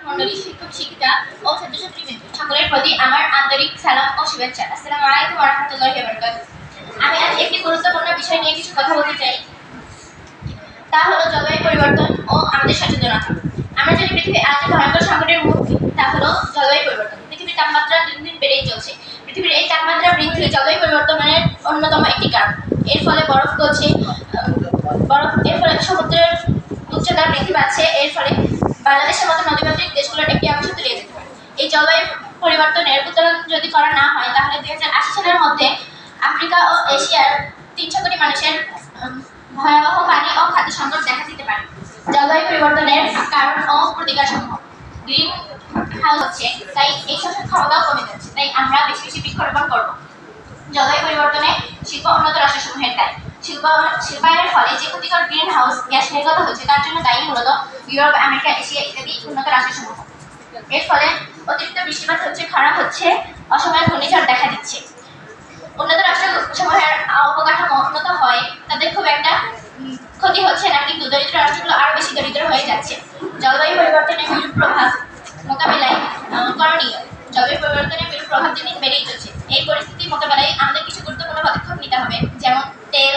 মণ্ডলী, শিক্ষক শিক্ষিকা ও ছাত্রছাত্রীবৃন্দ সকলের প্রতি আমার আন্তরিক সালাম ও শুভেচ্ছা। আসসালামু আলাইকুম ওয়া রাহমাতুল্লাহি ওয়া বারাকাতুহু। আমি আজ একটি গুরুত্বপূর্ণ বিষয় নিয়ে কিছু কথা বলতে চাই, তা হলো জলবায়ু পরিবর্তন ও আমাদের সচেতনতা। আমরা জানি পৃথিবী আজ ভয়ঙ্কর সংকটের মুখে, তা হলো জলবায়ু পরিবর্তন। পৃথিবীর তাপমাত্রা দিন দিন বেড়েই চলছে। পৃথিবীর এই তাপমাত্রা বৃদ্ধি জলবায়ু পরিবর্তনের অন্যতম একটি কারণ। এর ফলে বরফ গলছে, এর ফলে সমুদ্রের উচ্চতা বৃদ্ধি পাচ্ছে। এর ফলে বাংলাদেশের মতো নদীমাতৃক দেশগুলোর একটি অংশ তলিয়ে যেতে পারে। এই জলবায়ু পরিবর্তনের উত্তরণ যদি করা না হয়, তাহলে 2080 সালের মধ্যে আফ্রিকা ও এশিয়ার 300 কোটি মানুষের ভয়াবহ পানি ও খাদ্য সংকট দেখা দিতে পারে। জলবায়ু পরিবর্তনের কারণ ও প্রতিকার সমূহ। গ্রিন হাউস হচ্ছে, তাই এই শোষণ ক্ষমতাও কমে যাচ্ছে, তাই আমরা বেশি বেশি বৃক্ষরোপণ করবো। জলবায়ু পরিবর্তনে শিল্প উন্নত রাষ্ট্রসমূহের দায়ী। শিল্পায়নের ফলে যে ক্ষতিকর গ্রিন হাউস গ্যাস নির্গত হচ্ছে, তার জন্য দায়ী মূলত ইউরোপ, আমেরিকা, এশিয়া ইত্যাদি উন্নত রাষ্ট্রসমূহ। এর ফলে অতিরিক্ত বৃষ্টিপাত হচ্ছে, খরা হচ্ছে, অসময়ে ঘূর্ণিঝড় দেখা দিচ্ছে। উন্নত রাষ্ট্রসমূহের অবকাঠামো উন্নত হয়, তাদের খুব একটা ক্ষতি হচ্ছে না, কিন্তু দরিদ্র রাষ্ট্রগুলো আরো বেশি দরিদ্র হয়ে যাচ্ছে। জলবায়ু পরিবর্তনের বিরূপ প্রভাব মোকাবিলায় করণীয়। জলবায়ু পরিবর্তনের বিরূপ প্রভাব দিন দিন বেড়েই চলছে। এই পরিস্থিতি মোকাবেলায় আমাদের কিছু গুরুত্বপূর্ণ পদক্ষেপ নিতে হবে, যেমন তেল,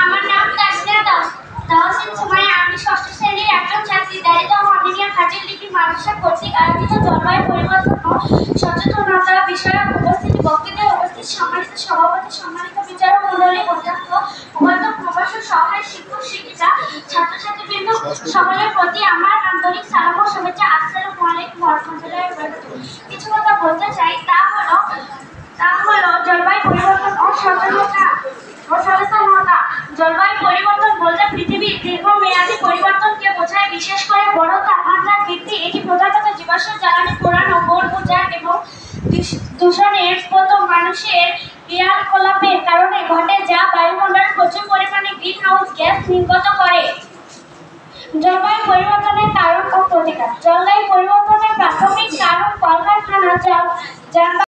আমার নাম তাসনিয়া দাস। তাহসিন সুমাইয়া। আমি ষষ্ঠ শ্রেণীর একজন ছাত্রী। দায়িত্ব হামিদিয়া ফাজিল ডিগ্রি মাদ্রাসা কর্তৃক আয়োজিত জলবায়ু পরিবর্তন ও সচেতনতা বিষয়ক উপস্থিতি বক্তৃতায় উপস্থিত সম্মানিত সভাপতি, সম্মানিত বিচারক মণ্ডলী, অধ্যক্ষ, উপাধ্যক্ষ, প্রভাষক, সহায়ক শিক্ষক শিক্ষিকা, ছাত্রছাত্রীবৃন্দ সকলের প্রতি আমার আন্তরিক সালাম ও শুভেচ্ছা। আসসালামু আলাইকুম ওয়া রাহমাতুল্লাহি ওয়া বারাকাতুহু। কিছু কথা বলতে চাই, তা হলো জলবায়ু পরিবর্তন ও সচেতনতা। জলবায়ু পরিবর্তন বলতে পৃথিবীর দীর্ঘমেয়াদী পরিবর্তনকে বোঝায়, বিশেষ করে বড় তাপমাত্রা বৃদ্ধি। এটি প্রধানত জীবাশ্ম জ্বালানি পোড়ানো, বন উজাড় এবং দূষণের মতো মানুষের ক্রিয়াকলাপের কারণে ঘটে, যা বায়ুমণ্ডলে প্রচুর পরিমাণে গ্রিন হাউস গ্যাস নির্গত করে। জলবায়ু পরিবর্তনের কারণ ও প্রতিকার। জলবায়ু পরিবর্তনের প্রাথমিক কারণ কলকারখানা, যানবাহন